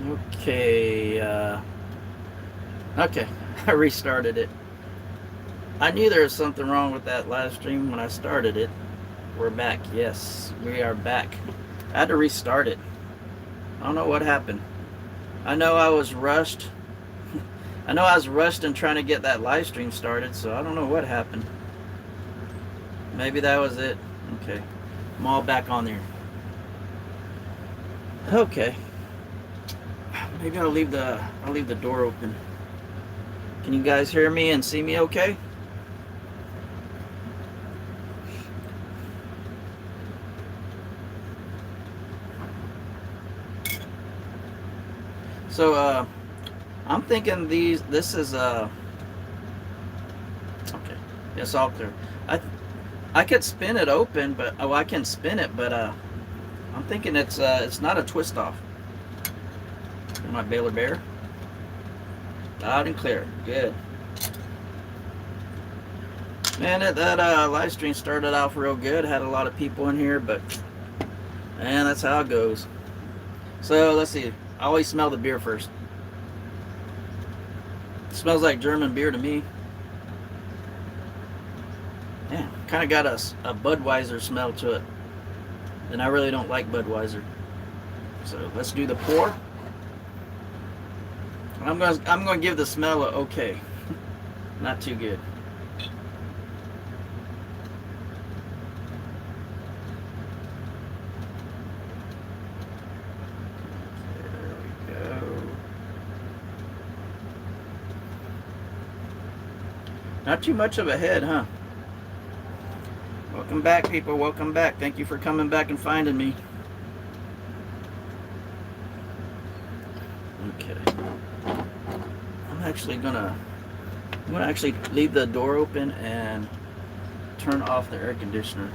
Okay, okay, I restarted it. I knew there was something wrong with that live stream when I started it. We're back. Yes, we are back. I had to restart it. I don't know what happened. I know I was rushed. I know I was rushed in trying to get that live stream started, so I don't know what happened. Maybe that was it. Okay, I'm all back on there. Okay, maybe I'll leave the door open. Can you guys hear me and see me okay? So I'm thinking this is okay. It's all clear. I I could spin it open, but I can spin it, but I'm thinking it's not a twist off. My Baylor Bear, loud and clear. Good. Man, that live stream started off real good. Had a lot of people in here, but man, that's how it goes. So let's see. I always smell the beer first. It smells like German beer to me. Yeah, kind of got a Budweiser smell to it, and I really don't like Budweiser. So let's do the pour. I'm gonna give the smell a okay, not too good. There we go. Not too much of a head, huh? Welcome back, people. Welcome back. Thank you for coming back and finding me. Okay. I'm gonna actually leave the door open and turn off the air conditioner.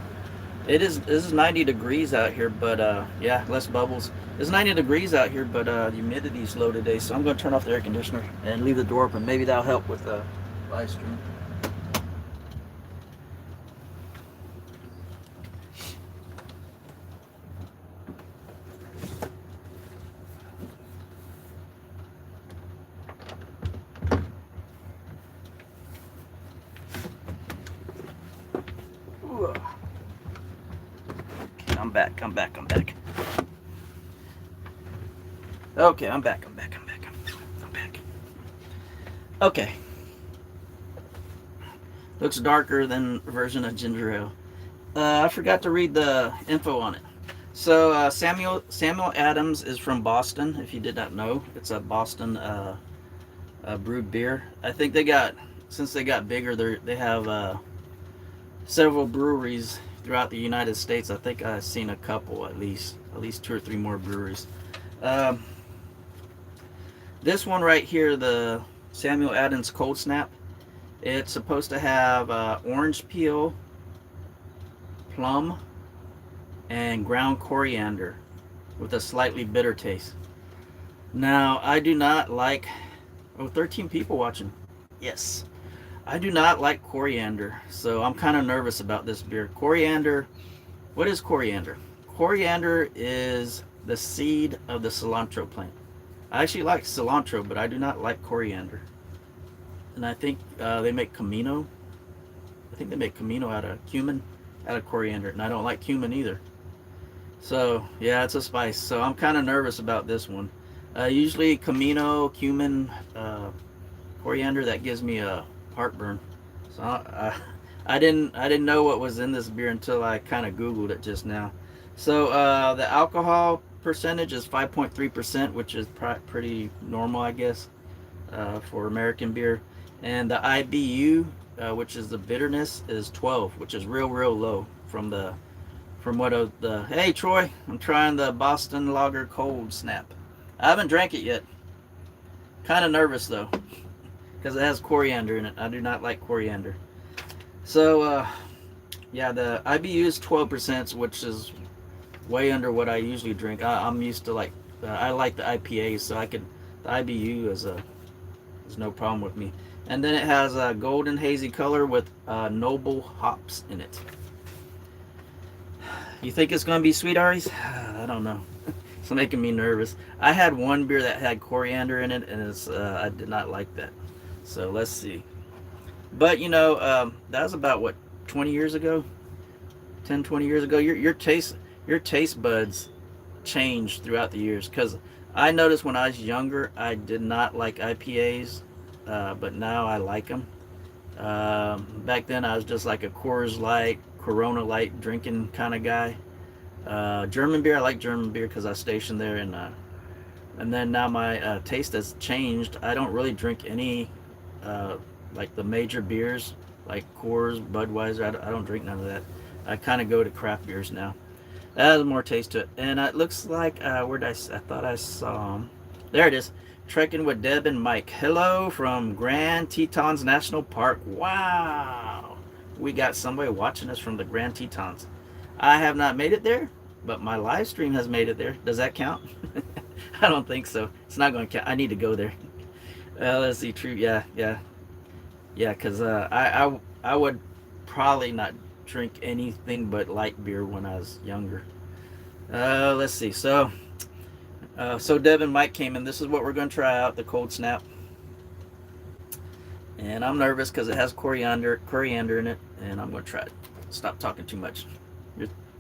This is 90 degrees out here, but yeah, less bubbles. It's 90 degrees out here, but the humidity's low today, so I'm gonna turn off the air conditioner and leave the door open. Maybe that'll help with the live stream. Okay, I'm back. I'm back. I'm back. Okay, I'm back. I'm back. I'm back. I'm back. Okay. Looks darker than version of ginger ale. I forgot to read the info on it. So Samuel Adams is from Boston. If you did not know, it's a Boston brewed beer. I think since they got bigger, they have several breweries throughout the United States. I think I've seen a couple at least 2 or 3 more breweries. Um, this one right here, the Samuel Adams Cold Snap, it's supposed to have orange peel, plum, and ground coriander with a slightly bitter taste. Now, I do not like. Oh, 13 people watching. Yes. I do not like coriander, so I'm kind of nervous about this beer. Coriander, what is coriander? Coriander is the seed of the cilantro plant. I actually like cilantro, but I do not like coriander. And I think they make Camino. I think they make Camino out of cumin, out of coriander, and I don't like cumin either. So yeah, it's a spice. So I'm kind of nervous about this one. Usually Camino, cumin, coriander, that gives me a heartburn. So I didn't know what was in this beer until I kind of Googled it just now. So the alcohol percentage is 5.3%, which is pretty normal, I guess, for American beer. And the IBU, which is the bitterness, is 12, which is real low from what the hey Troy, I'm trying the Boston Lager Cold Snap. I haven't drank it yet. Kind of nervous though, because it has coriander in it. I do not like coriander. So yeah, the IBU is 12%, which is way under what I usually drink. I'm used to I like the IPAs, so the IBU is no problem with me. And then it has a golden hazy color with noble hops in it. You think it's gonna be sweet, Aries? I don't know. It's making me nervous. I had one beer that had coriander in it, and I did not like that. So let's see. But that was about what, 20 years ago, 10, 20 years ago. Your taste buds changed throughout the years. Because I noticed when I was younger, I did not like IPAs, but now I like them. Back then, I was just like a Coors Light, Corona Light drinking kind of guy. German beer, I like German beer because I stationed there, and then now my taste has changed. I don't really drink any uh, like the major beers like Coors, Budweiser. I don't drink none of that. I kind of go to craft beers now. That has more taste to it, and it looks like I thought I saw 'em. There it is. Trekking with Deb and Mike. Hello from Grand Tetons National Park. Wow, we got somebody watching us from the Grand Tetons. I have not made it there, but my live stream has made it there. Does that count? I don't think so. It's not going to count. I need to go there. Let's see. True. Yeah, yeah, yeah. Because I would probably not drink anything but light beer when I was younger. Let's see. So Deb and Mike came in. This is what we're going to try out, the Cold Snap. And I'm nervous because it has coriander in it, and I'm going to try it. Stop talking too much.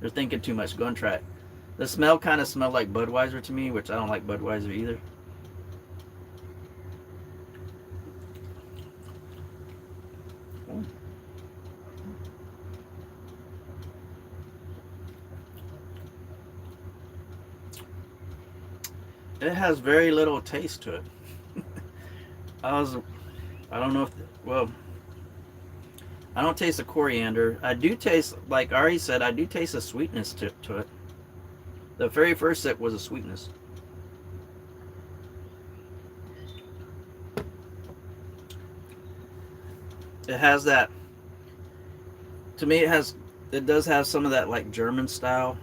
You're thinking too much. Go and try it. The smell kind of smelled like Budweiser to me, which I don't like Budweiser either. It has very little taste to it. I don't know if, well, I don't taste the coriander. I do taste, like Ari said, I do taste a sweetness to it. The very first sip was a sweetness. It has that, to me it does have some of that like German style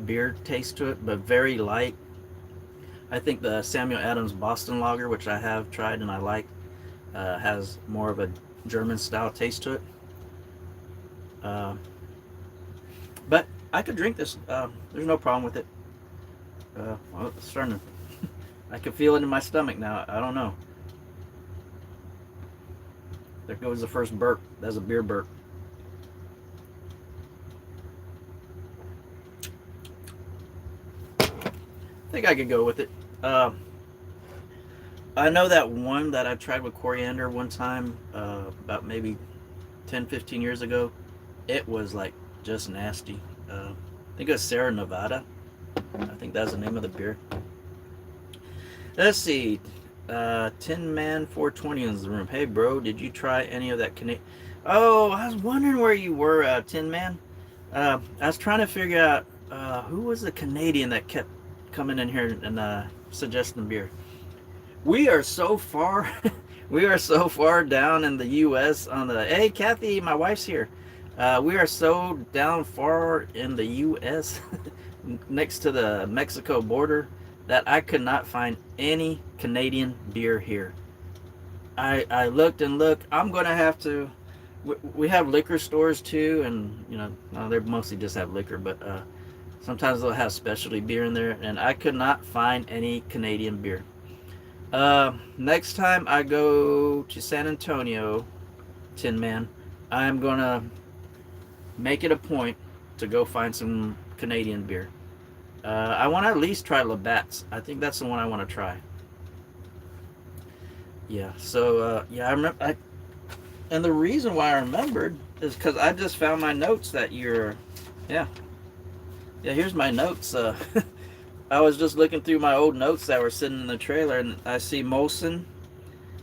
beer taste to it, but very light. I think the Samuel Adams Boston Lager, which I have tried and I like, has more of a German style taste to it. But I could drink this. There's no problem with it. Well, it's starting to. I can feel it in my stomach now. I don't know. There goes the first burp. That's a beer burp. I think I could go with it. I know that one that I tried with coriander one time, about maybe 10, 15 years ago. It was like just nasty. I think it was Sierra Nevada. I think that's the name of the beer. Let's see. Tin Man 420 in the room. Hey, bro, did you try any of that Canadian? Oh, I was wondering where you were, Tin Man. I was trying to figure out who was the Canadian that kept coming in here and suggesting beer. We are so far. We are so far down in the U.S. on the. Hey, Kathy, my wife's here. We are so down far in the U.S. next to the Mexico border that I could not find any Canadian beer here. I looked and looked. I'm gonna have to. We have liquor stores too, and they mostly just have liquor, but sometimes they'll have specialty beer in there, and I could not find any Canadian beer. Next time I go to San Antonio, Tin Man, I'm gonna make it a point to go find some Canadian beer. I want to at least try Labatt's. I think that's the one I want to try. Yeah. So yeah, I remember. And the reason why I remembered is because I just found my notes that you're. Yeah. Yeah. Here's my notes. I was just looking through my old notes that were sitting in the trailer, and I see Molson,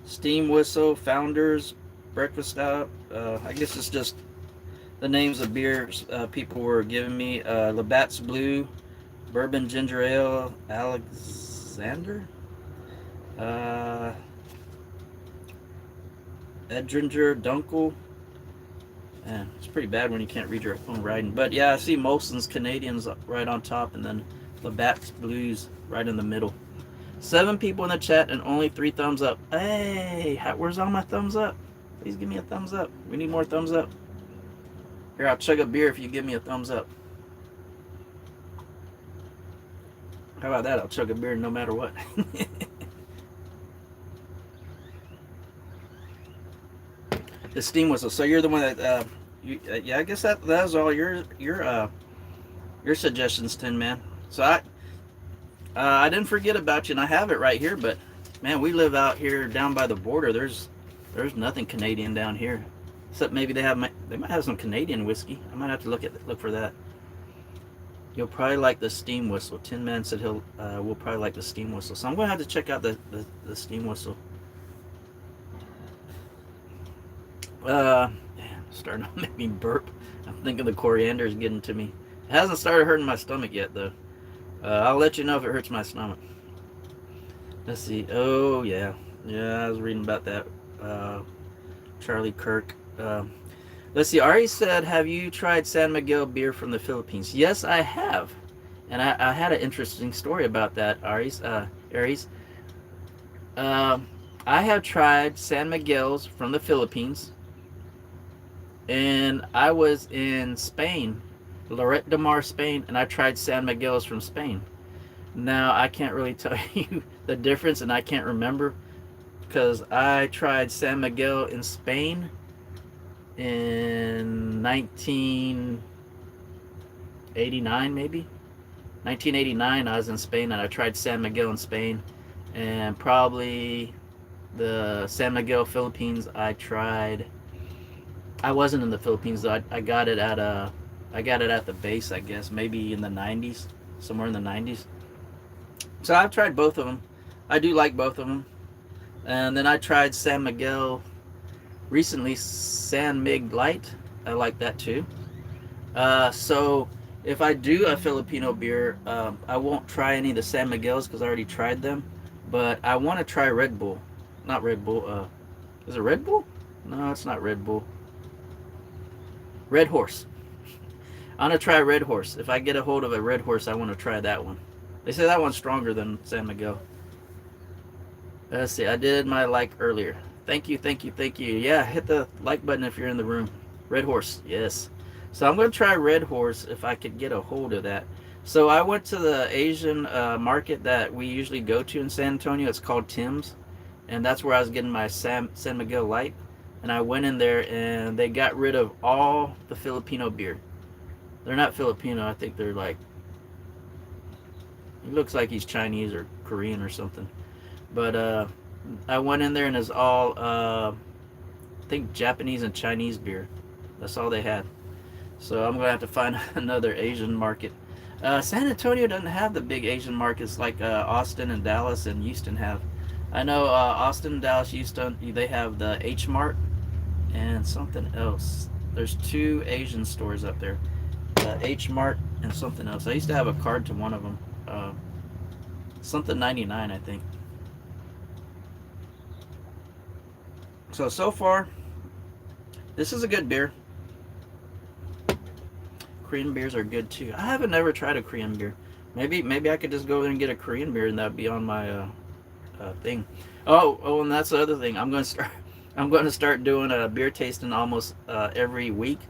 Steam Whistle, Founders, Breakfast Stout. I guess it's just the names of beers people were giving me. Labatt's Blue, Bourbon Ginger Ale, Alexander, Edringer, Dunkel. Man, it's pretty bad when you can't read your own writing. But yeah, I see Molson's Canadians right on top, and then Labatt's Blues right in the middle. 7 people in the chat and only 3 thumbs up. Hey, where's all my thumbs up? Please give me a thumbs up. We need more thumbs up. Here, I'll chug a beer if you give me a thumbs up. How about that? I'll chug a beer no matter what. The steam whistle. So you're the one that, yeah, I guess that was all your suggestions, Tin Man. So I didn't forget about you, and I have it right here. But man, we live out here down by the border. There's nothing Canadian down here, except maybe they might have some Canadian whiskey. I might have to look for that. You'll probably like the steam whistle. Tin Man said we'll probably like the steam whistle. So I'm gonna have to check out the steam whistle. Starting to make me burp. I'm thinking the coriander is getting to me. It hasn't started hurting my stomach yet, though. I'll let you know if it hurts my stomach. Let's see. Oh, yeah. Yeah, I was reading about that. Charlie Kirk. Let's see. Ari said, have you tried San Miguel beer from the Philippines? Yes, I have. And I had an interesting story about that, Aries. I have tried San Miguel's from the Philippines. And I was in Spain, Lloret de Mar, Spain, and I tried San Miguel's from Spain. Now, I can't really tell you the difference, and I can't remember, because I tried San Miguel in Spain in 1989, maybe? 1989, I was in Spain, and I tried San Miguel in Spain, and probably the San Miguel Philippines I wasn't in the Philippines though. I got it at the base, I guess, maybe in the 90s, somewhere in the 90s. So I've tried both of them. I do like both of them. And then I tried San Miguel recently, San Mig Light. I like that too. So if I do a Filipino beer, I won't try any of the San Miguel's because I already tried them. But I want to try Red Bull. Not Red Bull. Is it Red Bull? No, it's not Red Bull. Red Horse. I want to try Red Horse. If I get a hold of a Red Horse, I want to try that one. They say that one's stronger than San Miguel. Let's see. I did my like earlier. Thank you. Yeah, hit the like button if you're in the room. Red Horse. Yes. So I'm going to try Red Horse if I could get a hold of that. So I went to the Asian market that we usually go to in San Antonio. It's called Tim's. And that's where I was getting my San Miguel Light. And I went in there and they got rid of all the Filipino beer. They're not Filipino. I think they're like, he looks like he's Chinese or Korean or something. But I went in there and it's all, I think Japanese and Chinese beer. That's all they had. So I'm going to have to find another Asian market. San Antonio doesn't have the big Asian markets like Austin and Dallas and Houston have. I know Austin, Dallas, Houston, they have the H Mart and something else. There's 2 Asian stores up there. H Mart and something else. I used to have a card to one of them. Something 99, I think. So far, this is a good beer. Korean beers are good too. I haven't ever tried a Korean beer. Maybe I could just go there and get a Korean beer and that'd be on my thing. Oh, and that's the other thing. I'm going to start doing a beer tasting almost every week.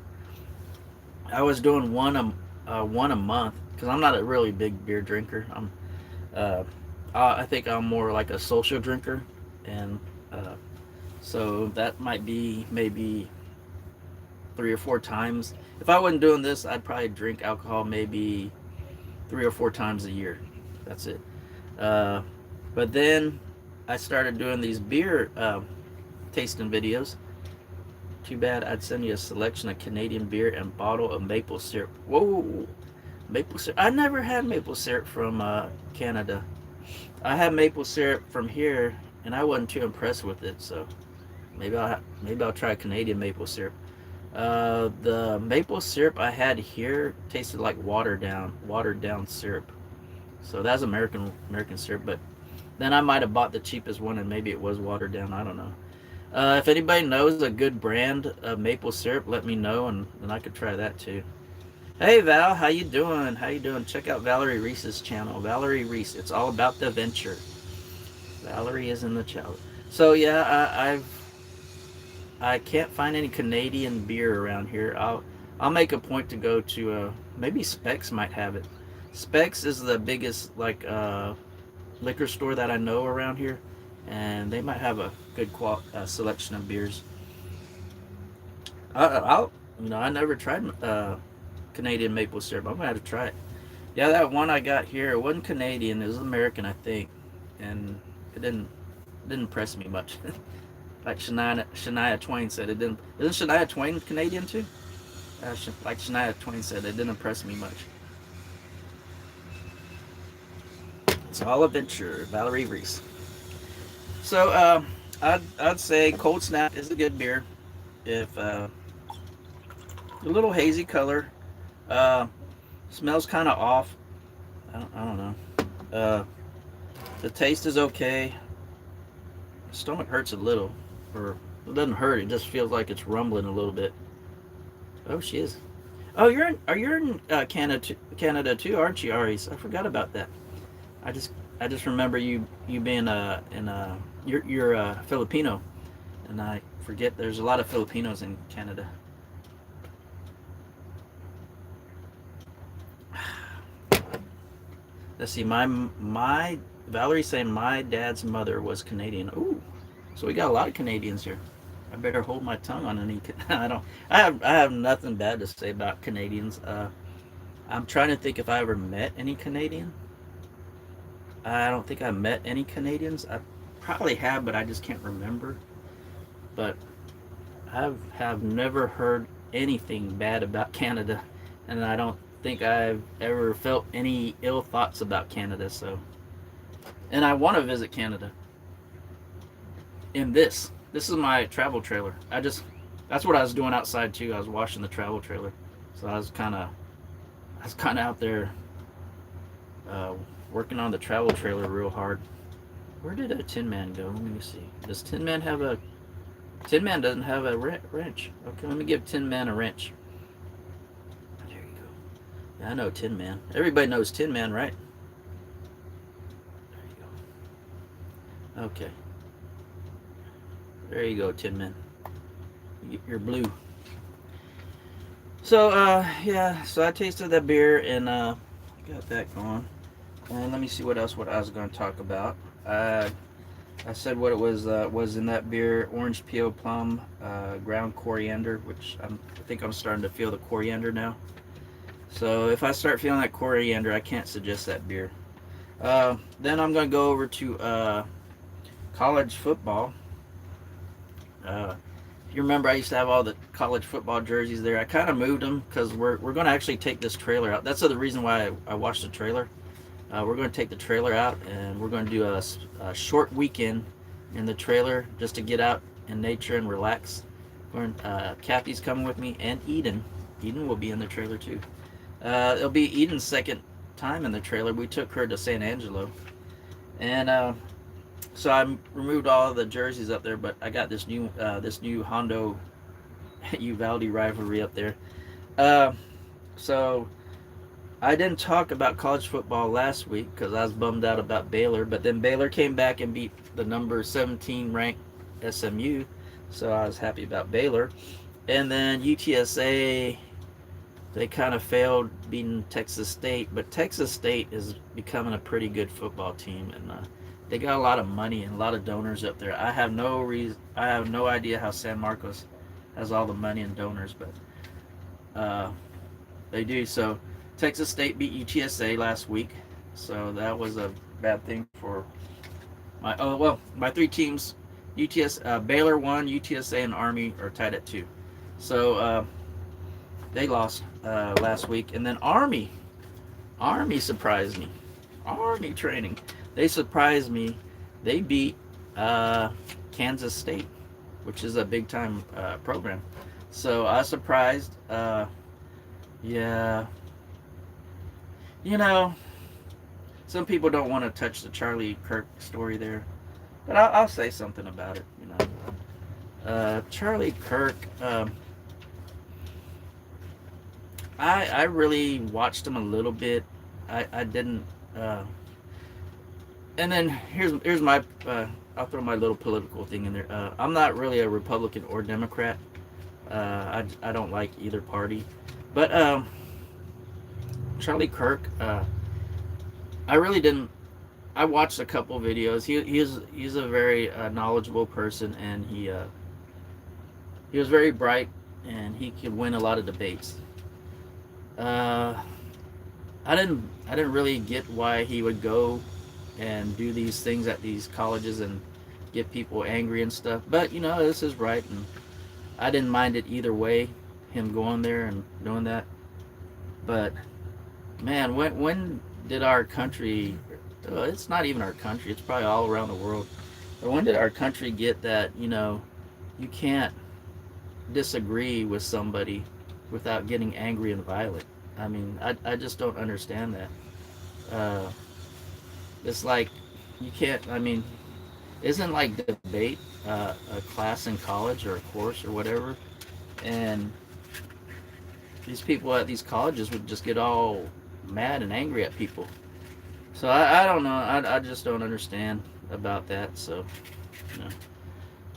I was doing one a month because I'm not a really big beer drinker. I think I'm more like a social drinker, and so that might be maybe 3 or 4 times. If I wasn't doing this, I'd probably drink alcohol maybe 3 or 4 times a year. That's it. But then I started doing these beer tasting videos. Too bad. I'd send you a selection of Canadian beer and bottle of maple syrup. Whoa, maple syrup. I never had maple syrup from Canada. I had maple syrup from here, and I wasn't too impressed with it. So maybe I'll try Canadian maple syrup. The maple syrup I had here tasted like watered down syrup. So that's American syrup, but then I might have bought the cheapest one and maybe it was watered down. I don't know. If anybody knows a good brand of maple syrup, let me know, and then I could try that too. Hey Val, how you doing? Check out Valerie Reese's channel. Valerie Reese. It's all about the venture. Valerie is in the channel. So yeah, I can't find any Canadian beer around here. I'll make a point to go to maybe Specs might have it. Specs is the biggest like liquor store that I know around here, and they might have a good selection of beers. I'll I never tried Canadian maple syrup. I'm gonna have to try it. Yeah, that one I got here, it wasn't Canadian. It was American, I think, and it didn't impress me much. Like Shania Twain said, it didn't. Isn't Shania Twain Canadian too? Like Shania Twain said, it didn't impress me much. It's all adventure, Valerie Reese. So I'd say Cold Snap is a good beer. If a little hazy color, uh, smells kind of off. I don't know. Uh, the taste is okay. Stomach hurts a little, or it doesn't hurt. It just feels like it's rumbling a little bit. Oh, she is. Oh, you're in Canada too, aren't you, Aries? I forgot about that. I just I just remember you being in you're Filipino, and I forget there's a lot of Filipinos in Canada. Let's see, my Valerie saying my dad's mother was Canadian. Ooh, so we got a lot of Canadians here. I better hold my tongue on any. I don't. I have nothing bad to say about Canadians. I'm trying to think if I ever met any Canadian. I don't think I met any Canadians. I probably have, but I just can't remember. But I have never heard anything bad about Canada, and I don't think I've ever felt any ill thoughts about Canada. So, and I want to visit Canada. In this is my travel trailer. That's what I was doing outside too. I was washing the travel trailer, so I was kind of out there uh, working on the travel trailer real hard. Where did a Tin Man go? Let me see. Does Tin Man have a Tin Man doesn't have a wrench. Okay, let me give Tin Man a wrench. There you go. Yeah, I know Tin Man. Everybody knows Tin Man, right? There you go. Okay. There you go, Tin Man. You're blue. So, yeah, so I tasted that beer and got that going. And let me see what I was going to talk about. I said what it was in that beer: orange peel, plum, ground coriander, which I think I'm starting to feel the coriander now. So if I start feeling that coriander, I can't suggest that beer. Then I'm going to go over to college football. If you remember, I used to have all the college football jerseys there. I kind of moved them because we're going to actually take this trailer out. That's the reason why I watched the trailer. We're going to take the trailer out and we're going to do a short weekend in the trailer just to get out in nature and relax. Kathy's coming with me, and Eden. Eden will be in the trailer too. It'll be Eden's second time in the trailer. We took her to San Angelo, and so I removed all of the jerseys up there. But I got this new Hondo Uvalde rivalry up there. Uh, so I didn't talk about college football last week because I was bummed out about Baylor. But then Baylor came back and beat the number 17 ranked SMU, so I was happy about Baylor. And then UTSA, they kind of failed beating Texas State, but Texas State is becoming a pretty good football team, and they got a lot of money and a lot of donors up there. I have no idea how San Marcos has all the money and donors, but they do. So Texas State beat UTSA last week, so that was a bad thing for my three teams. Baylor won, UTSA and Army are tied at 2. So they lost last week, and then Army surprised me. Army training, they surprised me. They beat Kansas State, which is a big time program. So I was surprised. Yeah, you know, some people don't want to touch the Charlie Kirk story there, but I'll say something about it. Charlie Kirk. I really watched him a little bit. I didn't. And then here's my. I'll throw my little political thing in there. I'm not really a Republican or Democrat. I don't like either party, but Charlie Kirk. I really didn't. I watched a couple videos. He's a very knowledgeable person, and he was very bright, and he could win a lot of debates. Uh, I didn't really get why he would go and do these things at these colleges and get people angry and stuff. But you know, this is right, and I didn't mind it either way. Him going there and doing that. But man, when did our country? It's not even our country. It's probably all around the world. But when did our country get that? You know, you can't disagree with somebody without getting angry and violent. I mean, I just don't understand that. Uh, it's like you can't. I mean, isn't like debate a class in college or a course or whatever? And these people at these colleges would just get all mad and angry at people. So I don't know. I just don't understand about that. So, you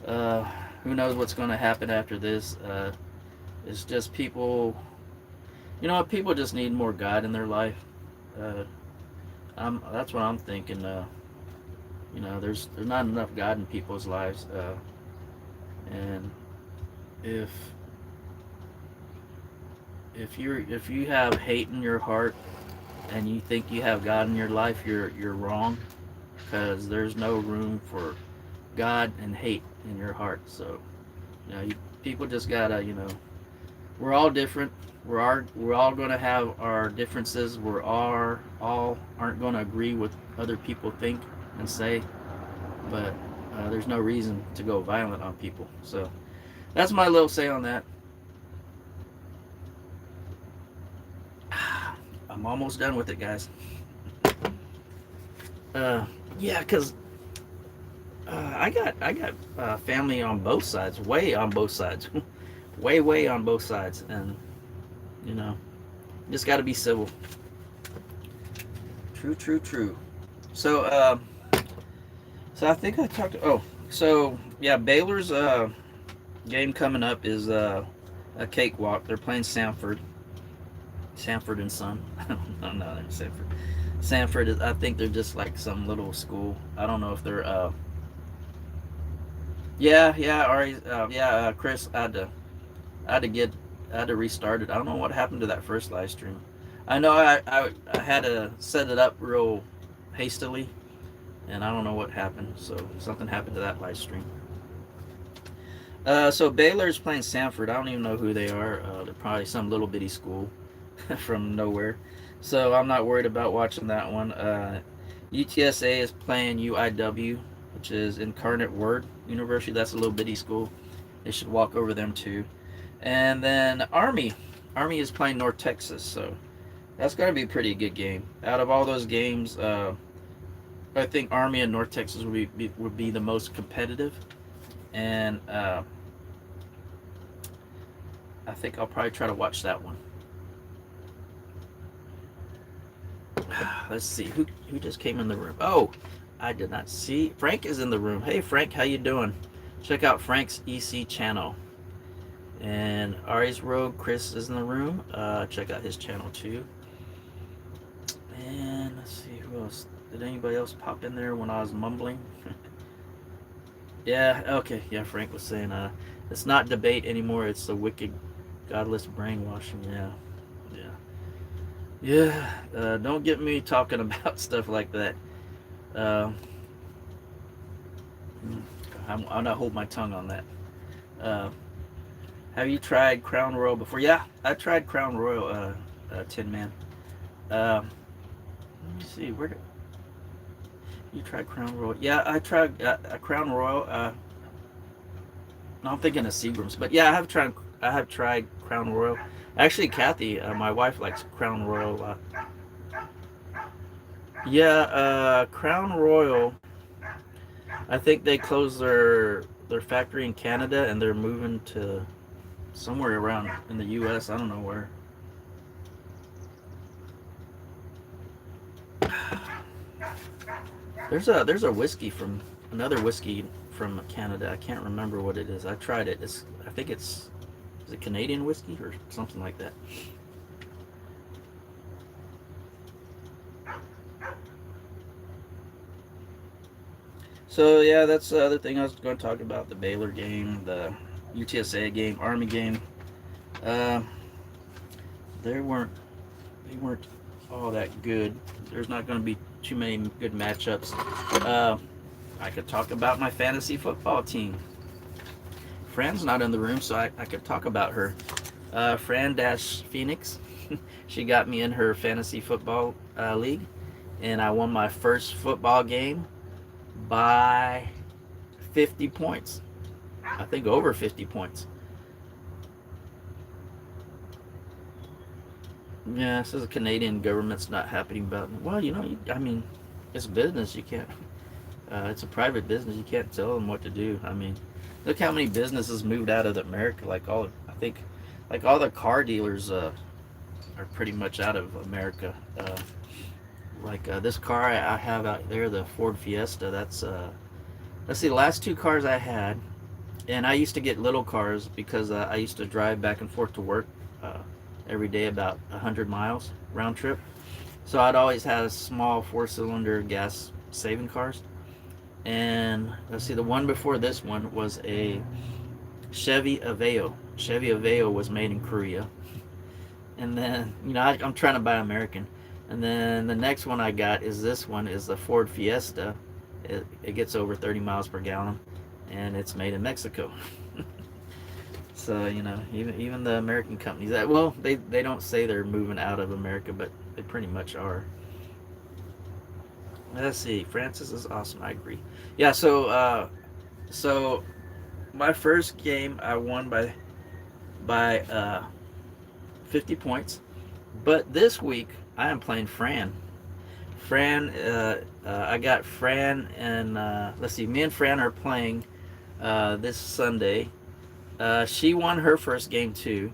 know, who knows what's going to happen after this? It's just people. You know what? People just need more God in their life. Uh, that's what I'm thinking. You know, there's not enough God in people's lives, and if if you have hate in your heart and you think you have God in your life, you're wrong, because there's no room for God and hate in your heart. So, you know, people just gotta, you know, we're all different. We're all gonna have our differences. We're all aren't gonna agree with other people think and say, but there's no reason to go violent on people. So that's my little say on that. I'm almost done with it, guys. Uh, yeah, cause I got family on both sides, way on both sides, way on both sides, and you know, just got to be civil. True. So so I think I talked. Oh, so yeah, Baylor's game coming up is a cakewalk. They're playing Sanford and Son. I don't know, they're Sanford. Sanford is. I think they're just like some little school. I don't know if they're. Yeah. Ari. Chris. I had to get. I had to restart it. I don't know what happened to that first live stream. I know I had to set it up real hastily, and I don't know what happened. So something happened to that live stream. So Baylor's playing Sanford. I don't even know who they are. They're probably some little bitty school from nowhere. So I'm not worried about watching that one. UTSA is playing UIW, which is Incarnate Word University. That's a little bitty school. They should walk over them too. And then Army is playing North Texas. So that's going to be a pretty good game. Out of all those games, I think Army and North Texas would be the most competitive. And I think I'll probably try to watch that one. Let's see who just came in the room. Oh, I did not see. Frank is in the room. Hey Frank, how you doing? Check out Frank's EC channel. And Ari's Rogue Chris is in the room. Check out his channel too. And let's see who else. Did anybody else pop in there when I was mumbling? Yeah. Okay. Yeah. Frank was saying it's not debate anymore. It's the wicked, godless brainwashing. Yeah. Don't get me talking about stuff like that. Uh, I'll not hold my tongue on that. Have you tried Crown Royal before? Yeah, I tried Crown Royal, Tin Man. Let me see, where did you try Crown Royal? Yeah, I tried Crown Royal. No, I'm thinking of Seagram's, but yeah, I have tried Crown Royal. Actually, Kathy, my wife, likes Crown Royal a lot. Yeah, Crown Royal. I think they closed their factory in Canada and they're moving to somewhere around in the U.S. I don't know where. There's a whiskey from another whiskey from Canada. I can't remember what it is. I tried it. I think it's is it Canadian whiskey or something like that. So yeah, that's the other thing I was going to talk about: the Baylor game, the UTSA game, Army game. Uh, they weren't they weren't all that good. There's not going to be too many good matchups. Uh, I could talk about my fantasy football team. Fran's not in the room, so I could talk about her. Fran Dash Phoenix. She got me in her fantasy football league, and I won my first football game by 50 points. I think over 50 points. Yeah, it says the Canadian government's not happy about it. Well, I mean, it's business. You can't. It's a private business. You can't tell them what to do. I mean, look how many businesses moved out of America. I think, like all the car dealers are pretty much out of America. This car I have out there, the Ford Fiesta. That's let's see, the last two cars I had, and I used to get little cars because I used to drive back and forth to work every day, about 100 miles round trip. So I'd always had small 4-cylinder gas saving cars. And let's see, the one before this one was a Chevy Aveo. Chevy Aveo was made in Korea. And then, I'm trying to buy American. And then the next one I got is this one, is the Ford Fiesta. It gets over 30 miles per gallon, and it's made in Mexico. So, even the American companies, they don't say they're moving out of America, but they pretty much are. Let's see. Francis is awesome. I agree. Yeah. So my first game I won by 50 points, but this week I am playing Fran. I got Fran, and let's see. Me and Fran are playing this Sunday. She won her first game too.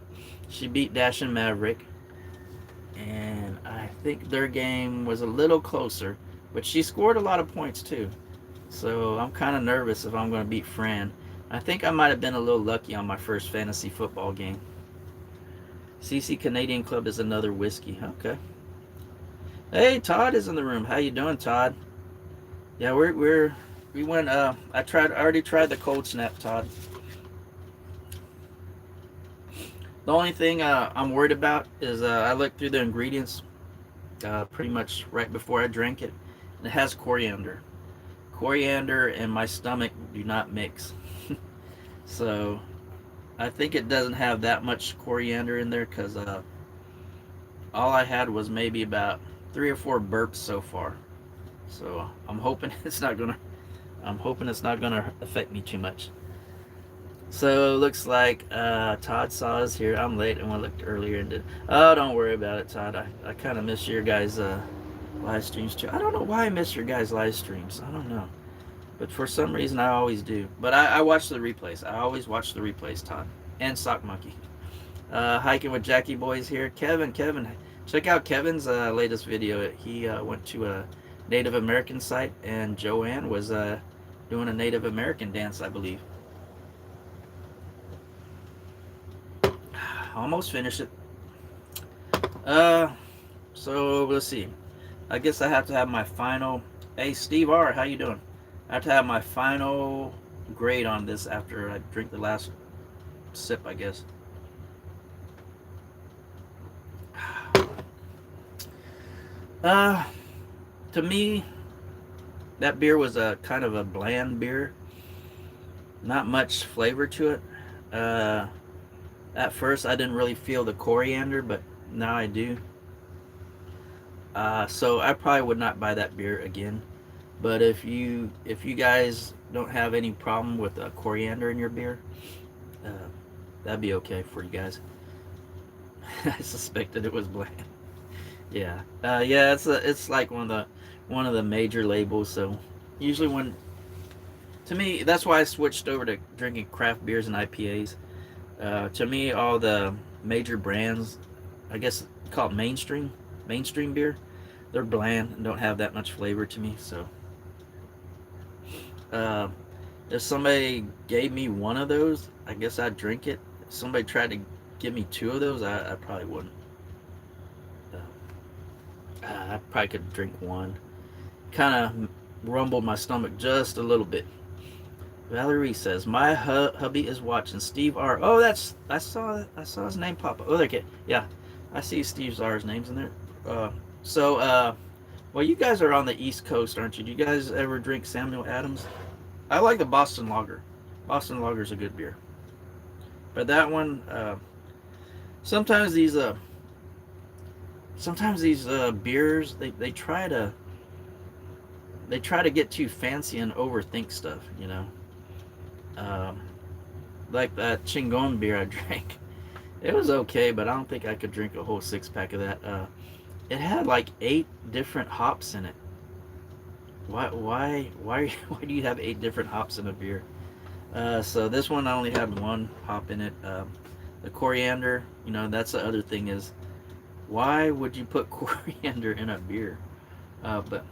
She beat Dash and Maverick, and I think their game was a little closer, but she scored a lot of points too. So I'm kind of nervous if I'm going to beat Fran. I think I might have been a little lucky on my first fantasy football game. CC Canadian Club is another whiskey. Okay. Hey, Todd is in the room. How you doing, Todd? Yeah, we went. I already tried the cold snap, Todd. The only thing I'm worried about is I looked through the ingredients pretty much right before I drank it. And it has coriander. Coriander and my stomach do not mix. So I think it doesn't have that much coriander in there, because all I had was maybe about 3 or 4 burps so far. So I'm hoping it's not gonna affect me too much. So it looks like Todd saw us here. I'm late and I looked earlier and did. Oh, don't worry about it, Todd. I kind of miss your guys' live streams too. I don't know why I miss your guys' live streams. I don't know. But for some reason I always do. But I watch the replays. I always watch the replays, Todd. And Sock Monkey. Hiking with Jackie Boys here. Kevin. Check out Kevin's latest video. He went to a Native American site, and Joanne was doing a Native American dance, I believe. Almost finished it. So let's see. I guess I have to have my final. Hey, Steve R, how you doing? I have to have my final grade on this after I drink the last sip, I guess. To me, that beer was a kind of a bland beer. Not much flavor to it. At first, I didn't really feel the coriander, but now I do. So I probably would not buy that beer again. But if you guys don't have any problem with coriander in your beer, that'd be okay for you guys. I suspected it was bland. Yeah, it's like one of the major labels. So usually to me, that's why I switched over to drinking craft beers and IPAs. To me, all the major brands, I guess call it mainstream beer, they're bland and don't have that much flavor to me. So if somebody gave me one of those, I guess I'd drink it. If somebody tried to give me 2 of those, I probably wouldn't. I probably could drink one. Kind of rumbled my stomach just a little bit. Valerie says my hubby is watching. Steve R. Oh, that's I saw his name pop up. Oh, okay, yeah, I see Steve R's names in there. So well, you guys are on the East Coast, aren't you? Do you guys ever drink Samuel Adams? I like the Boston Lager. Boston Lager is a good beer, but that one sometimes these beers they try to get too fancy and overthink stuff, you know. Um, like that Chingon beer I drank. It was okay, but I don't think I could drink a whole 6 pack of that. It had like 8 different hops in it. Why do you have 8 different hops in a beer? So this one I only had one hop in it. The coriander, you know, that's the other thing is why would you put coriander in a beer? But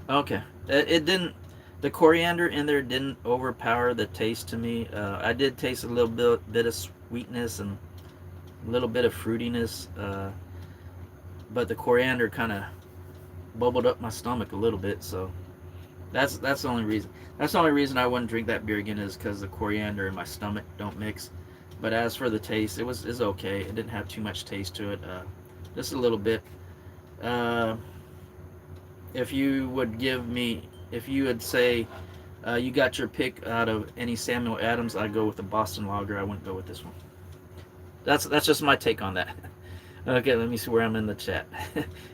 okay, it didn't. The coriander in there didn't overpower the taste to me. I did taste a little bit of sweetness and a little bit of fruitiness, but the coriander kind of bubbled up my stomach a little bit. So that's the only reason. That's the only reason I wouldn't drink that beer again is because the coriander and my stomach don't mix. But as for the taste, it's okay. It didn't have too much taste to it, just a little bit. Uh, if you would give me, if you would say you got your pick out of any Samuel Adams, I'd go with the Boston Lager. I wouldn't go with this one. That's just my take on that. Okay, let me see where I'm in the chat.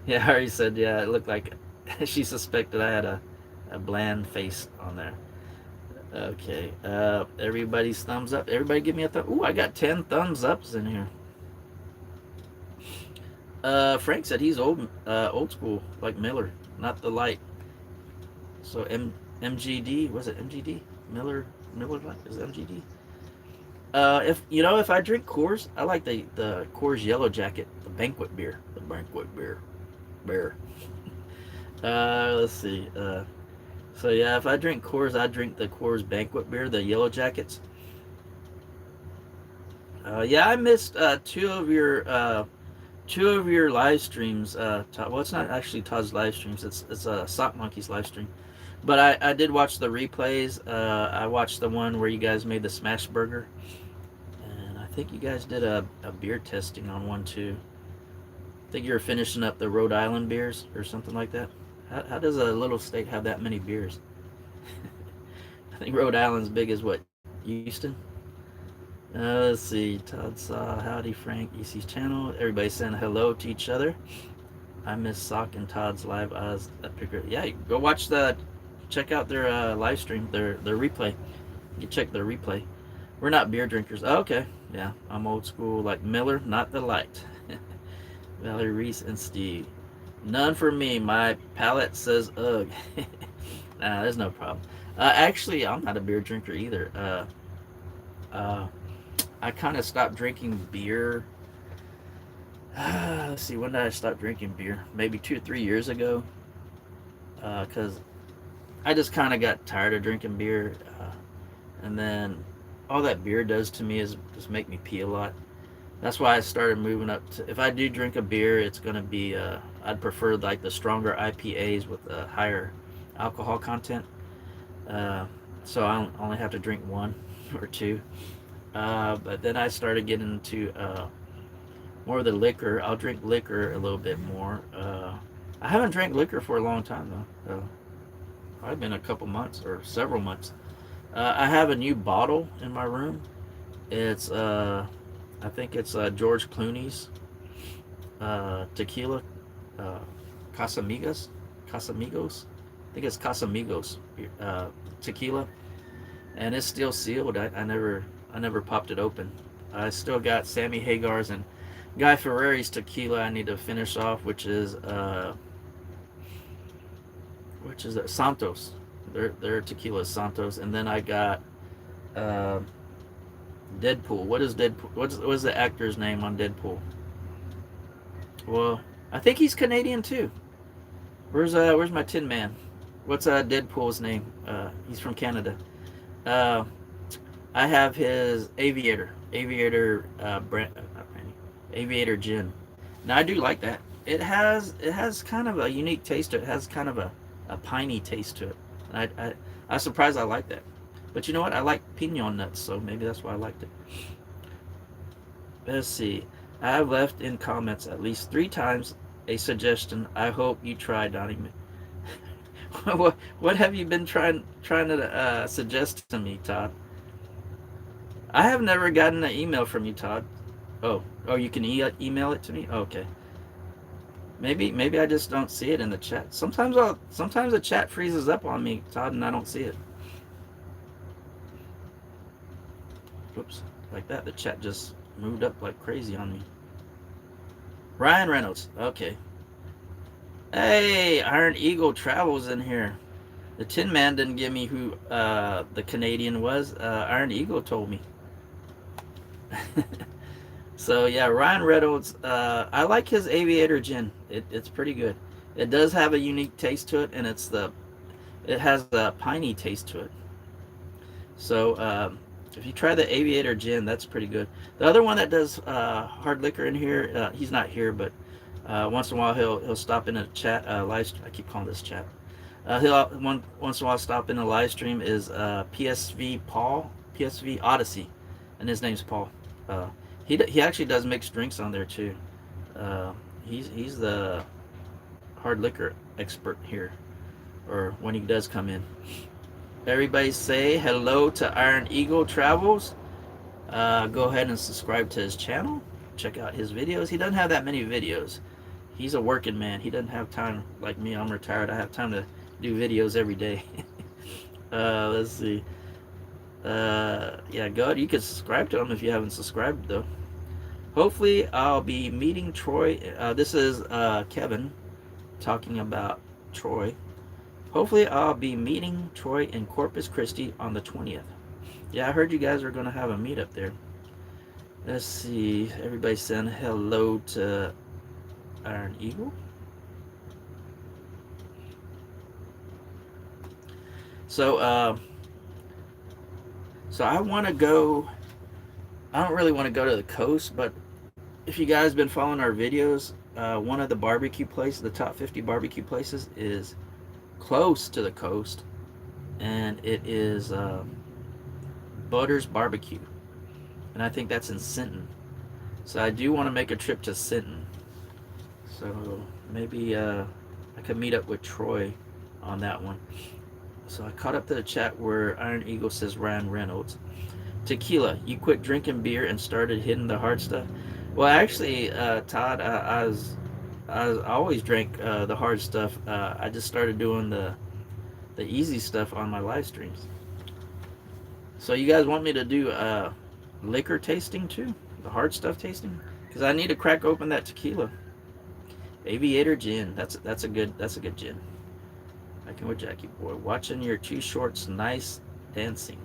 Yeah, Harry said, yeah, it looked like she suspected I had a bland face on there. Okay, everybody's thumbs up. Everybody give me a thumb. Ooh, I got 10 thumbs ups in here. Frank said he's old school, like Miller, not the light. So MGD, was it MGD? Miller Lite is MGD. If I drink Coors, I like the Coors Yellow Jacket, the banquet beer, beer. Let's see. So yeah, if I drink Coors, I drink the Coors Banquet beer, the Yellow Jackets. Yeah, I missed two of your live streams. Well, it's not actually Todd's live streams. It's Sock Monkey's live stream. But I did watch the replays. I watched the one where you guys made the smash burger, and I think you guys did a beer testing on one too. I think you were finishing up the Rhode Island beers or something like that. How does a little state have that many beers? I think Rhode Island's big as what, Houston? Let's see. Todd saw howdy Frank EC's channel. Everybody saying hello to each other. I miss Sock and Todd's live Oz. Yeah, go watch the. Check out their live stream, their replay. You check their replay. We're not beer drinkers. Oh, okay, yeah, I'm old school like Miller, not the light. Valerie Reese and Steve. None for me. My palate says ugh. Nah, there's no problem. Actually, I'm not a beer drinker either. I kind of stopped drinking beer. Let's see, when did I stop drinking beer? Maybe 2 or 3 years ago. Because I just kind of got tired of drinking beer. And then all that beer does to me is just make me pee a lot. That's why I started moving up to, if I do drink a beer, it's going to be, I'd prefer like the stronger IPAs with a higher alcohol content. So I only have to drink one or two. But then I started getting into more of the liquor. I'll drink liquor a little bit more. I haven't drank liquor for a long time though. Probably been a couple months or several months. I have a new bottle in my room. It's I think it's George Clooney's tequila, Casamigos. I think it's Casamigos tequila, and it's still sealed. I never popped it open. I still got Sammy Hagar's and Guy Fieri's tequila I need to finish off, which is Santos. Their tequila is Santos, and then I got Deadpool. What is Deadpool? What's the actor's name on Deadpool? Well, I think he's Canadian too. Where's my Tin Man? What's Deadpool's name? He's from Canada. I have his Aviator Aviator gin. Now I do like that. It has kind of a unique taste. It has kind of a a piney taste to it. I'm surprised I like that. But you know what? I like pinon nuts, so maybe that's why I liked it. Let's see. I've left in comments at least 3 times a suggestion. I hope you try, Donnie. What have you been trying to suggest to me, Todd? I have never gotten an email from you, Todd. Oh, you can email it to me. Okay. Maybe I just don't see it in the chat. Sometimes the chat freezes up on me, Todd, and I don't see it. Oops, like that. The chat just moved up like crazy on me. Ryan Reynolds. Okay. Hey, Iron Eagle Travels in here. The Tin Man didn't give me who the Canadian was. Iron Eagle told me. So yeah, Ryan Reynolds. I like his Aviator gin. It's pretty good. It does have a unique taste to it, and it has a piney taste to it. So if you try the Aviator gin, that's pretty good. The other one that does hard liquor in here, he's not here, but once in a while he'll stop in a chat live. I keep calling this chat. He'll once in a while stop in a live stream is PSV Odyssey, and his name's Paul. He actually does mixed drinks on there too. He's the hard liquor expert here, or when he does come in. Everybody say hello to Iron Eagle Travels. Go ahead and subscribe to his channel. Check out his videos. He doesn't have that many videos. He's a working man. He doesn't have time like me. I'm retired. I have time to do videos every day. Let's see. Yeah, go ahead. You can subscribe to him if you haven't subscribed, though. Hopefully, I'll be meeting Troy. This is Kevin talking about Troy. Hopefully, I'll be meeting Troy in Corpus Christi on the 20th. Yeah, I heard you guys are going to have a meetup there. Let's see. Everybody saying hello to Iron Eagle. So I want to go. I don't really want to go to the coast, but if you guys been following our videos, one of the barbecue places, the top 50 barbecue places, is close to the coast, and it is Butters Barbecue, and I think that's in Sinton. So I do want to make a trip to Sinton. So maybe I could meet up with Troy on that one. So I caught up to the chat where Iron Eagle says Ryan Reynolds. Tequila, you quit drinking beer and started hitting the hard stuff. Well, actually, Todd, I always drank the hard stuff. I just started doing the easy stuff on my live streams. So you guys want me to do liquor tasting too, the hard stuff tasting? Because I need to crack open that tequila. Aviator gin. That's a good gin. I can with Jackie Boy. Watching your 2 shorts, nice dancing.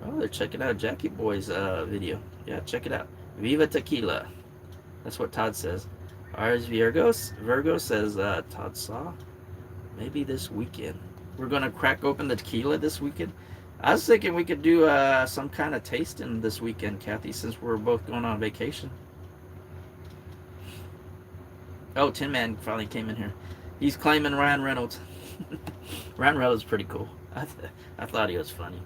Oh, they're checking out Jackie Boy's video. Yeah, check it out. Viva Tequila. That's what Todd says. Ours Virgo says Todd saw. Maybe this weekend. We're gonna crack open the tequila this weekend. I was thinking we could do some kind of tasting this weekend, Kathy, since we're both going on vacation. Oh, Tin Man finally came in here. He's claiming Ryan Reynolds. Ryan Reynolds is pretty cool. I thought he was funny.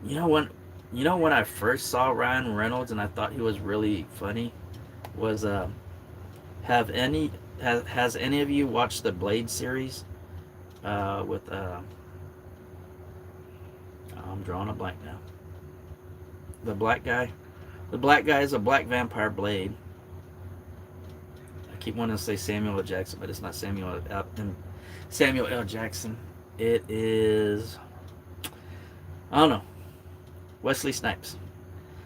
You know when I first saw Ryan Reynolds and I thought he was really funny was has any of you watched the Blade series with I'm drawing a blank now. The black guy is a black vampire Blade. I keep wanting to say Samuel L. Jackson, but it's not Samuel L. Jackson. It is, I don't know, Wesley Snipes.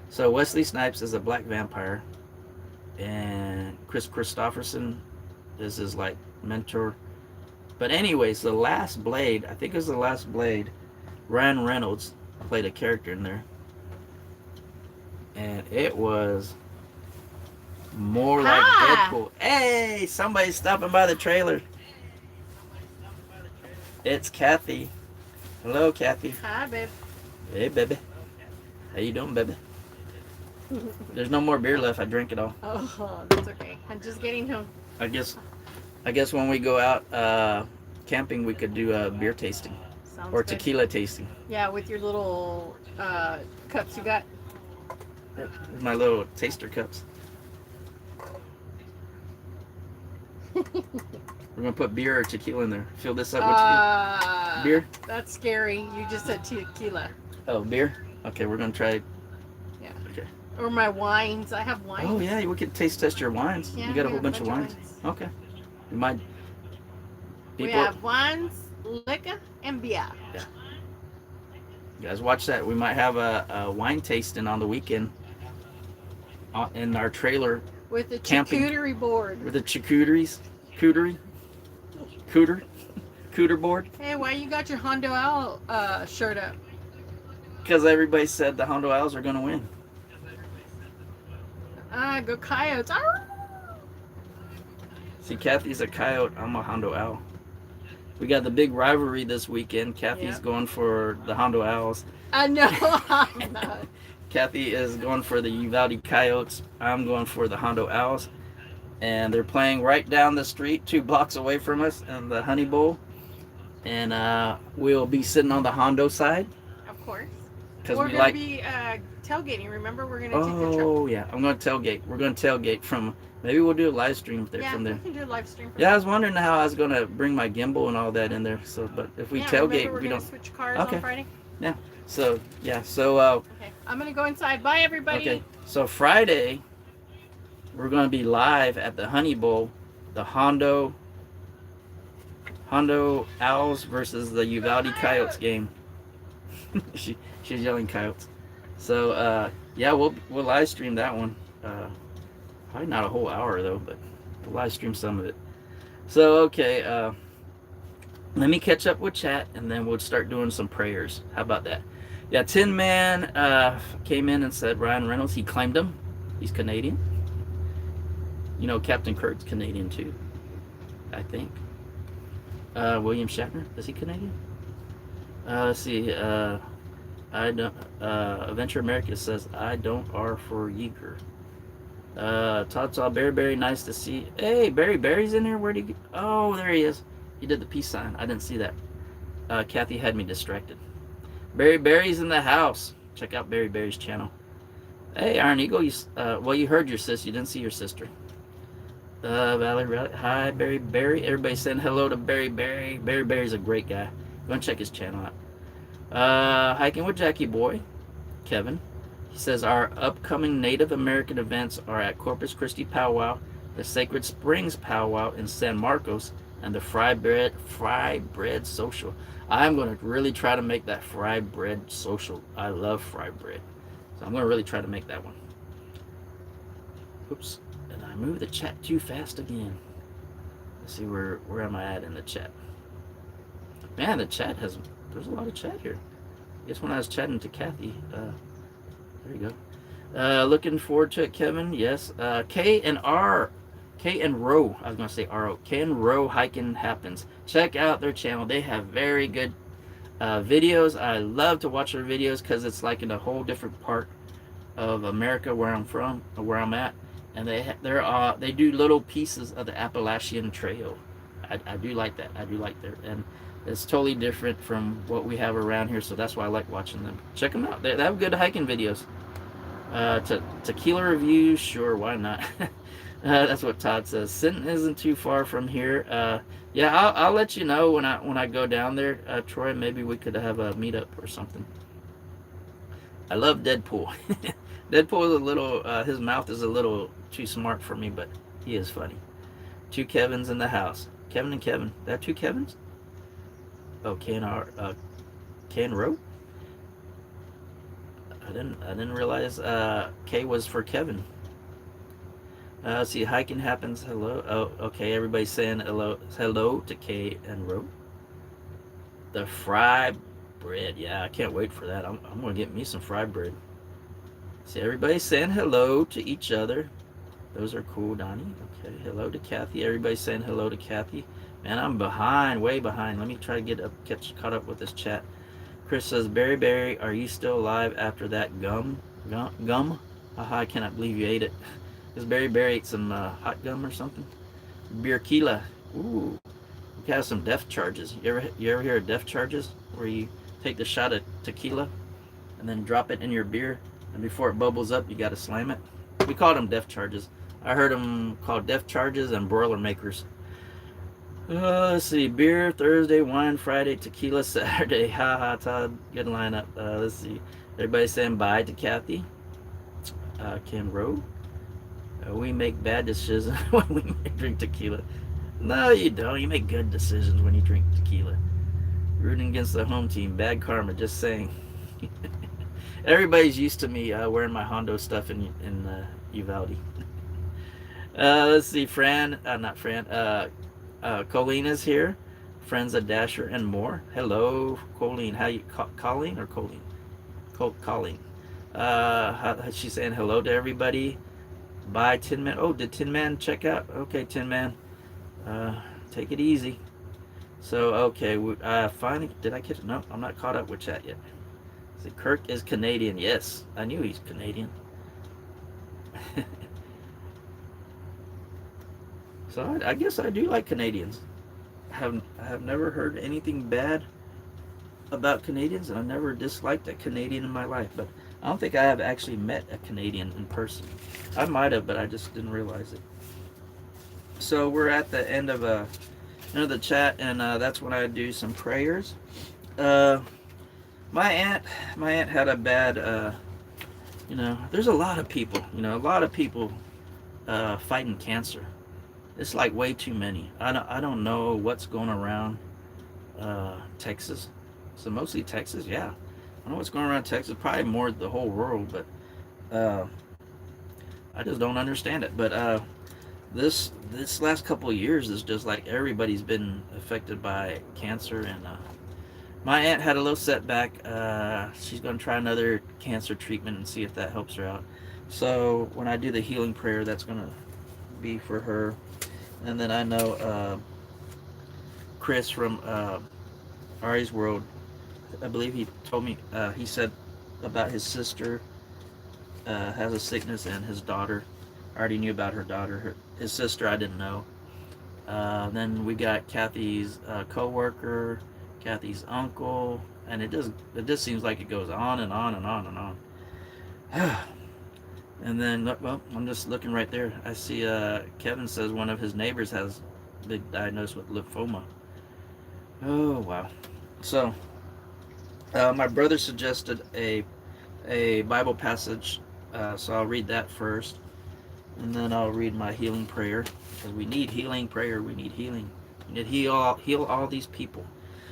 So Wesley Snipes is a black vampire, and Chris Christopherson is his like mentor. But anyways, the last Blade, I think it was the last Blade, Ryan Reynolds played a character in there, and it was more like Deadpool. Hey, somebody's stopping by the trailer. It's Kathy. Hello, Kathy. Hi, babe. Hey, baby. How you doing, baby? There's no more beer left. I drank it all. Oh, that's okay. I'm just getting home. I guess I guess when we go out camping, we could do a beer tasting Sounds or good. tequila tasting. Yeah, with your little cups you got. My little taster cups. We're gonna put beer or tequila in there. Fill this up with beer. That's scary. You just said tequila. Oh, beer. Okay, we're gonna try. Yeah. Okay. Or my wines. I have wines. Oh yeah, we could taste test your wines. Yeah, You got a we whole have bunch of wines. Okay. You might. We People, have wines, liquor, and beer. Yeah. You guys watch that. We might have a wine tasting on the weekend in our trailer With a camping. charcuterie board. With the cooter, cooter board. Hey, why you got your Hondo Owl shirt up? Because everybody said the Hondo Owls are gonna win. Go Coyotes. Arr! See, Kathy's a coyote. I'm a Hondo Owl. We got the big rivalry this weekend. Kathy's Yep. going for the Hondo Owls. I know. I'm not. Kathy is going for the Uvalde Coyotes. I'm going for the Hondo Owls. And they're playing right down the street, 2 blocks away from us, in the Honey Bowl. And we'll be sitting on the Hondo side. Of course. Because We're we going like. to be tailgating. Remember, we're going to take the truck. Oh, yeah. I'm going to tailgate. We're going to tailgate from. Maybe we'll do a live stream there Yeah, from there. we can do a live stream. Yeah, I was wondering how I was going to bring my gimbal and all that in there. So, but if we tailgate, remember, we don't. Switch cars Okay. on Friday. So, yeah. So, Okay, I'm going to go inside. Bye, everybody. okay. So, Friday, we're going to be live at the Honey Bowl, the Hondo Owls versus the Uvalde Coyotes game. She's yelling coyotes. So, yeah, we'll live stream that one. Probably not a whole hour though, but we'll live stream some of it. So, okay, let me catch up with chat and then we'll start doing some prayers. How about that? Yeah, Tin Man came in and said Ryan Reynolds, he claimed him. He's Canadian. You know, Captain Kirk's Canadian too, I think. William Shatner, is he Canadian? Let's see. I don't. Adventure America says I don't R for Yeager. Todd saw Berry, nice to see. Hey, Berry's in here. Where'd he? Oh, there he is. He did the peace sign. I didn't see that. Kathy had me distracted. Berry's in the house. Check out Berry's channel. Hey, Iron Eagle. Well, you heard your sis. You didn't see your sister. Valerie, hi, Berry. Everybody's saying hello to Berry. Berry's a great guy. Go and check his channel out. Hiking with Jackie Boy, Kevin. He says our upcoming Native American events are at Corpus Christi Powwow, the Sacred Springs Powwow in San Marcos, and the Fry Bread Social. I'm going to really try to make that Fry Bread Social. I love fry bread. So I'm going to really try to make that one. Oops. And I moved the chat too fast again. Let's see, where am I at in the chat? Man, the chat there's a lot of chat here. I guess when I was chatting to Kathy, there you go. Looking forward to it, Kevin. Yes. K and Ro. I was going to say R-O. K and Ro Hiking Happens. Check out their channel. They have very good videos. I love to watch their videos because it's like in a whole different part of America where I'm from, or where I'm at. And they do little pieces of the Appalachian Trail. I do like that. I do like that. And it's totally different from what we have around here, so that's why I like watching them. Check them out. They have good hiking videos. Tequila reviews, sure, why not? That's what Todd says. Sinton isn't too far from here. Yeah, I'll let you know when I go down there, Troy. Maybe we could have a meetup or something. I love Deadpool. Deadpool is a little. His mouth is a little too smart for me, but he is funny. 2 Kevins in the house. Kevin and Kevin. That 2 Kevins? Oh, Ken Ro? I didn't realize K was for Kevin. See, hiking happens. Hello. Oh, okay. Everybody's saying hello to K and Ro. The fry bread. Yeah, I can't wait for that. I'm gonna get me some fry bread. See, everybody's saying hello to each other. Those are cool, Donnie. Okay. Hello to Kathy. Everybody's saying hello to Kathy. Man, I'm behind, way behind. Let me try to get caught up with this chat. Chris says, Berry, are you still alive after that gum? Haha, I cannot believe you ate it. Because Berry ate some hot gum or something. Beerkila. Ooh, we have some death charges. You ever hear of death charges, where you take the shot of tequila and then drop it in your beer, and before it bubbles up, you got to slam it. We called them death charges. I heard them called death charges and Boilermakers. Let's see. Beer Thursday, wine Friday, tequila Saturday. Ha ha, Todd. Good lineup. Let's see. Everybody saying bye to Kathy. Ken Rowe. We make bad decisions when we drink tequila. No, you don't. You make good decisions when you drink tequila. Rooting against the home team. Bad karma. Just saying. Everybody's used to me wearing my Hondo stuff in Uvalde. Let's see. Not Fran. Colleen is here. Friends of Dasher and more. Hello, Colleen. How you, Colleen or Colleen? Colleen. She's saying hello to everybody. Bye, Tin Man. Oh, did Tin Man check out? Okay, Tin Man. Take it easy. So, okay. Finally, did I catch it? No, I'm not caught up with chat yet. So Kirk is Canadian. Yes, I knew he's Canadian. So I guess I do like Canadians. I have never heard anything bad about Canadians, and I've never disliked a Canadian in my life. But I don't think I have actually met a Canadian in person. I might have, but I just didn't realize it. So we're at the end of the chat, and that's when I do some prayers. My aunt had a bad. There's a lot of people. A lot of people fighting cancer. It's like way too many. I don't know what's going around Texas. So mostly Texas, yeah. I don't know what's going around Texas. Probably more the whole world, but I just don't understand it. But this last couple of years is just like everybody's been affected by cancer, and my aunt had a little setback. She's going to try another cancer treatment and see if that helps her out. So when I do the healing prayer, that's going to be for her. And then I know Chris from Ari's World, I believe he told me, he said about his sister has a sickness, and his daughter. I already knew about her daughter. His sister I didn't know. Then we got Kathy's co-worker, Kathy's uncle, and it just seems like it goes on and on and on and on. And then, well, I'm just looking right there. I see Kevin says one of his neighbors has been diagnosed with lymphoma. Oh, wow. So, my brother suggested a Bible passage, so I'll read that first. And then I'll read my healing prayer, because we need healing prayer. We need healing. We need to heal all these people.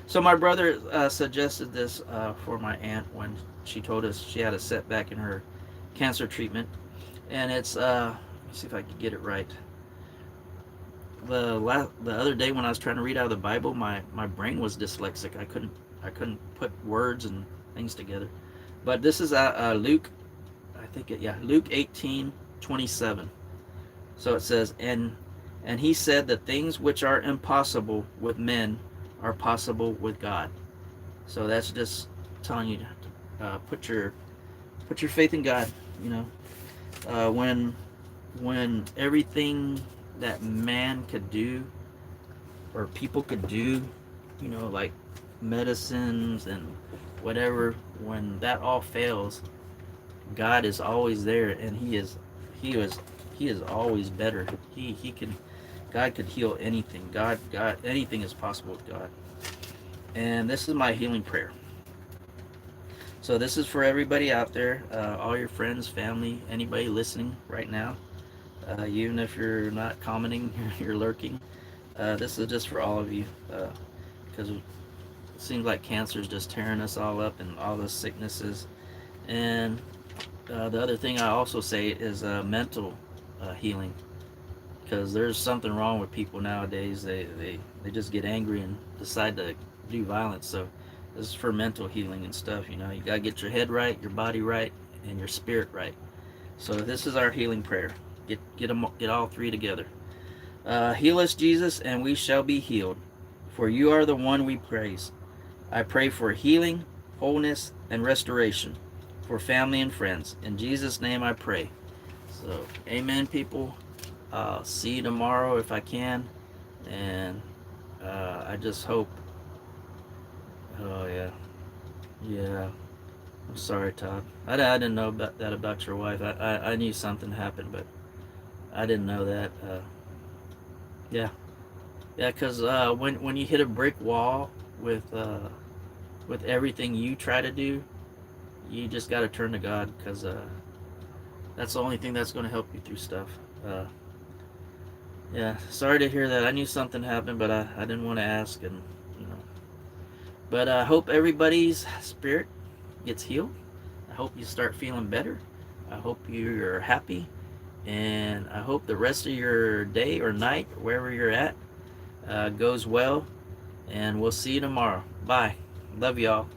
So my brother suggested this for my aunt when she told us she had a setback in her cancer treatment, and it's let me see if I can get it right. The other day when I was trying to read out of the Bible, my brain was dyslexic. I couldn't put words and things together. But this is Luke, Luke 18:27. So it says, and he said, the things which are impossible with men are possible with God. So that's just telling you to put your faith in God. When everything that man could do or people could do, like medicines and whatever, when that all fails, God is always there, and he is always better. God could heal anything. God, anything is possible with God. And this is my healing prayer. So this is for everybody out there, all your friends, family, anybody listening right now. Even if you're not commenting, you're lurking. This is just for all of you, because it seems like cancer is just tearing us all up, and all the sicknesses. And the other thing I also say is mental healing, because there's something wrong with people nowadays. They just get angry and decide to do violence. So this is for mental healing and stuff. You gotta get your head right, your body right, and your spirit right. So this is our healing prayer. Get all three together. Heal us, Jesus, and we shall be healed, for you are the one we praise. I pray for healing, wholeness, and restoration for family and friends. In Jesus' name I pray. So, amen, people. See you tomorrow if I can. And I just hope. Oh yeah, yeah. I'm sorry, Todd. I didn't know about that about your wife. I knew something happened, but I didn't know that. Yeah, yeah. Because when you hit a brick wall with everything you try to do, you just got to turn to God, because that's the only thing that's going to help you through stuff. Uh, yeah. Sorry to hear that. I knew something happened, but I didn't want to ask, and you know. But I hope everybody's spirit gets healed. I hope you start feeling better. I hope you're happy. And I hope the rest of your day or night, wherever you're at, goes well. And we'll see you tomorrow. Bye. Love y'all.